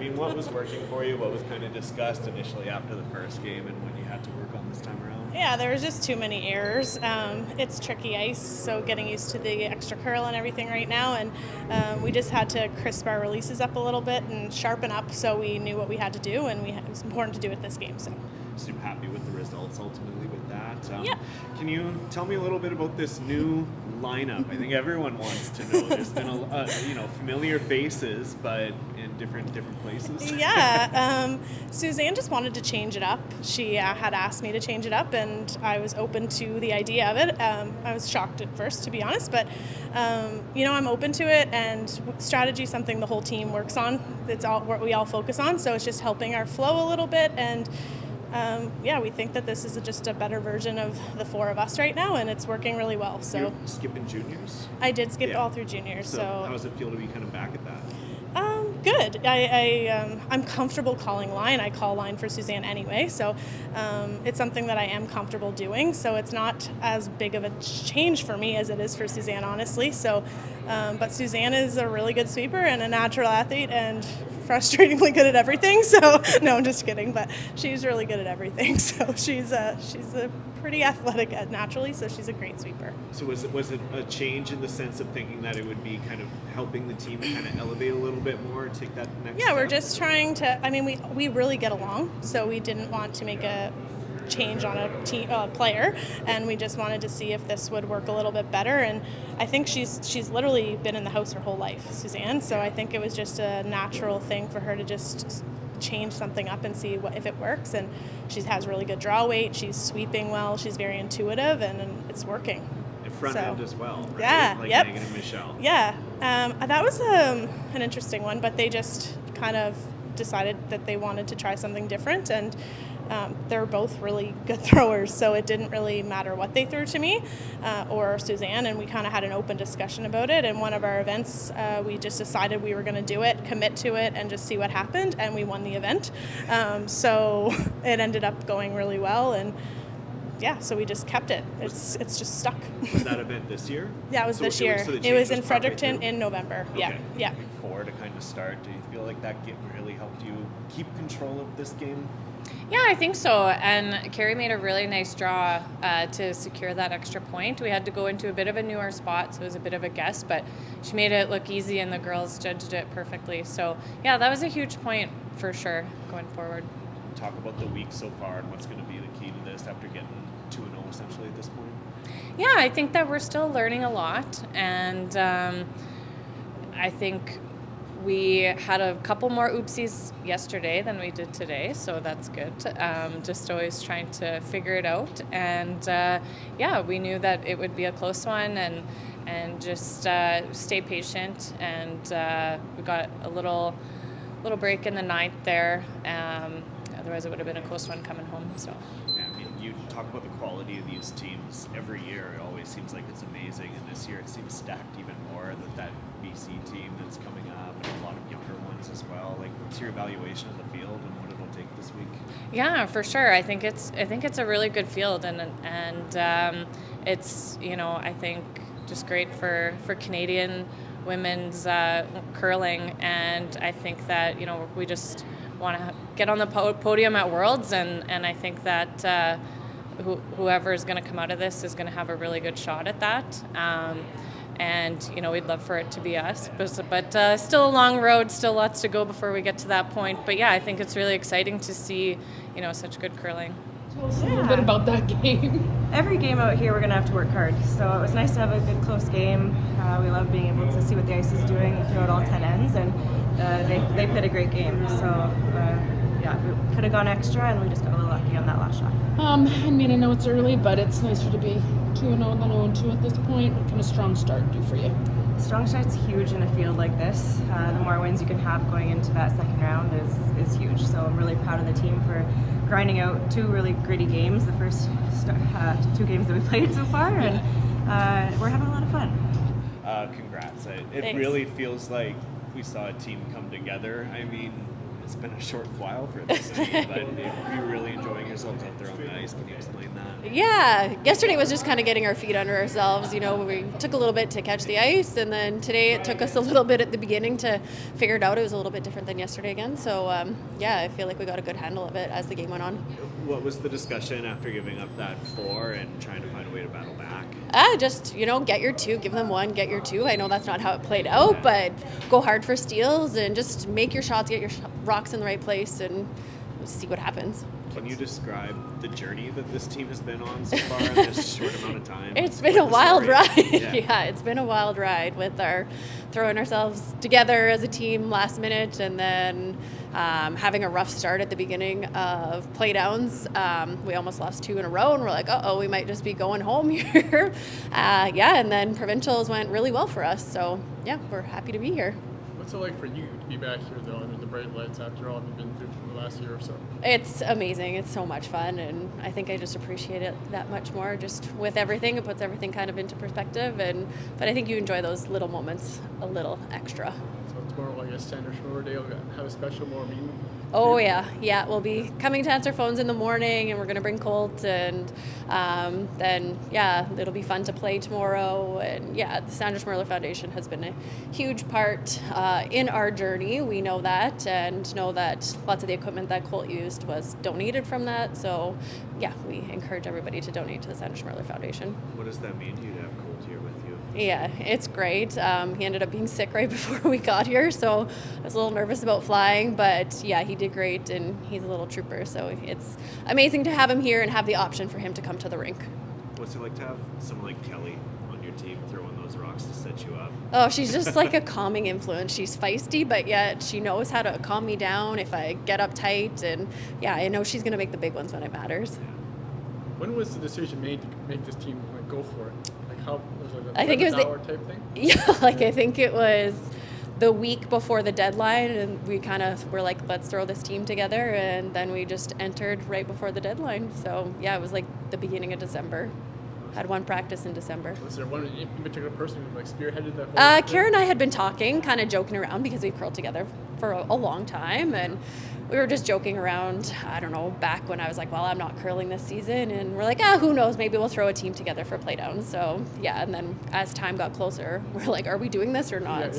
mean, what was working for you? What was kind of discussed initially after the first game and when you had to work on this time around? Yeah, there was just too many errors. It's tricky ice, so getting used to the extra curl and everything right now, and we just had to crisp our releases up a little bit and sharpen up so we knew what we had to do, and it was important to do it this game. So Super happy with the results ultimately with that. Yeah. Can you tell me a little bit about this new lineup? I think everyone wants to know. There's been familiar faces, but in different places. Yeah, Suzanne just wanted to change it up. She had asked me to change it up, and I was open to the idea of it. I was shocked at first, to be honest, but I'm open to it, and strategy is something the whole team works on. It's all what we all focus on, so it's just helping our flow a little bit, and we think that this is just a better version of the four of us right now, and it's working really well. So you're skipping juniors? I did skip all through juniors. So how does it feel to be kind of back at that? Good. I'm comfortable calling line. I call line for Suzanne anyway, so it's something that I am comfortable doing. So it's not as big of a change for me as it is for Suzanne, honestly. So, but Suzanne is a really good sweeper and a natural athlete and frustratingly good at everything. So no, I'm just kidding. But she's really good at everything. So she's a pretty athletic naturally. So she's a great sweeper. So was it a change in the sense of thinking that it would be kind of helping the team kind of elevate a little bit more and take that next step? We're just trying to. I mean, we really get along. So we didn't want to make a change on a player, and we just wanted to see if this would work a little bit better. And I think she's literally been in the house her whole life, Suzanne. So I think it was just a natural thing for her to just change something up and see if it works. And she has really good draw weight. She's sweeping well. She's very intuitive, and it's working. And front end as well, right? Yeah. Like yep. Megan and Michelle. Yeah. That was an interesting one, but they just kind of decided that they wanted to try something different, and they're both really good throwers, so it didn't really matter what they threw to me or Suzanne, and we kind of had an open discussion about it. In one of our events, we just decided we were going to do it, commit to it, and just see what happened, and we won the event. So it ended up going really well, and so we just kept it. It's just stuck. Was that event this year? Yeah, it was this year. It was in Fredericton in November. Okay. Yeah. Looking forward to kind of start. Do you feel like that game really helped you keep control of this game? Yeah, I think so. And Carrie made a really nice draw to secure that extra point. We had to go into a bit of a newer spot, so it was a bit of a guess, but she made it look easy, and the girls judged it perfectly. So, yeah, that was a huge point for sure going forward. Talk about the week so far and what's going to be the key to this after getting 2-0 essentially at this point. Yeah, I think that we're still learning a lot, and I think we had a couple more oopsies yesterday than we did today, so that's good. Just always trying to figure it out, and we knew that it would be a close one, and just stay patient, and we got a little break in the ninth there. Otherwise, it would have been a close one coming home. So. Yeah, I mean, you talk about the quality of these teams every year. It always seems like it's amazing, and this year it seems stacked even more. That BC team that's coming up, and a lot of younger ones as well. Like, what's your evaluation of the field and what it'll take this week? Yeah, for sure. I think it's a really good field, and it's I think just great for Canadian women's curling, and I think that we just want to get on the podium at Worlds, and I think that whoever is going to come out of this is going to have a really good shot at that. And we'd love for it to be us, but still a long road, still lots to go before we get to that point. But yeah, I think it's really exciting to see such good curling. Tell us a little bit about that game. Every game out here we're going to have to work hard, so it was nice to have a good close game. We love being able to see what the ice is doing throughout all 10 ends, and they played a great game. So we could have gone extra, and we just got a little lucky on that last shot. I know it's early, but it's nicer to be 2-0 than 0-2 at this point. What kind of strong start do for you? Strong start's huge in a field like this. The more wins you can have going into that second round is huge. So I'm really proud of the team for grinding out two really gritty games, the first two games that we played so far, and we're having a lot of fun. Congrats. It Thanks. really feels like we saw a team come together. I mean, It's been a short while for this team, but you're really enjoying yourselves out there on the ice. Can you explain that? Yeah, yesterday was just kind of getting our feet under ourselves. You know, we took a little bit to catch the ice, and then today it took us a little bit at the beginning to figure it out. It was a little bit different than yesterday again. So, yeah, I feel like we got a good handle of it as the game went on. What was the discussion after giving up that 4 and trying to find a way to battle back? Just, get your 2, give them 1, get your 2. I know that's not how it played out, but go hard for steals and just make your shots, get your rocks in the right place, and see what happens. Can you describe the journey that this team has been on so far in this short amount of time? It's been a wild ride. Yeah. Yeah, it's been a wild ride with our throwing ourselves together as a team last minute, and then having a rough start at the beginning of playdowns. We almost lost 2 in a row, and we're like, we might just be going home here. And then provincials went really well for us. So, yeah, we're happy to be here. What's it like for you to be back here, though, under the bright lights after all you've been through for the last year or so? It's amazing. It's so much fun, and I think I just appreciate it that much more. Just with everything, it puts everything kind of into perspective, but I think you enjoy those little moments a little extra. So tomorrow, I guess, Sanders Day will have a special more meeting. Oh, yeah. We'll be coming to answer phones in the morning, and we're going to bring Colt, and then, it'll be fun to play tomorrow. And, the Sanders Merler Foundation has been a huge part in our journey. We know that, and know that lots of the equipment that Colt used was donated from that. So, we encourage everybody to donate to the Sanders Merler Foundation. What does that mean to you to have Colt here with you? Yeah, it's great. He ended up being sick right before we got here, so I was a little nervous about flying, but he did great, and he's a little trooper, so it's amazing to have him here and have the option for him to come to the rink. What's it like to have someone like Kelly on your team throwing those rocks to set you up? Oh, she's just like a calming influence. She's feisty, but yet she knows how to calm me down if I get uptight, and I know she's going to make the big ones when it matters. When was the decision made to make this team go for it? How was it I think it was hour type thing? I think it was the week before the deadline, and we kind of were like, let's throw this team together, and then we just entered right before the deadline. So it was like the beginning of December. Had one practice in December. Was there one in particular person who spearheaded that whole Kara and I had been talking, kind of joking around, because we've curled together for a long time, and we were just joking around, I don't know, back when I was like, well, I'm not curling this season, and we're like, who knows, maybe we'll throw a team together for playdowns. So, and then as time got closer, we're like, are we doing this or not?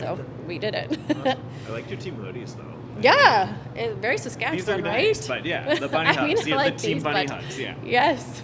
We did it. I liked your team hoodies, though. Very Saskatchewan, these are right? nice, but the bunny hugs, I like the team these, bunny but hugs, Yes,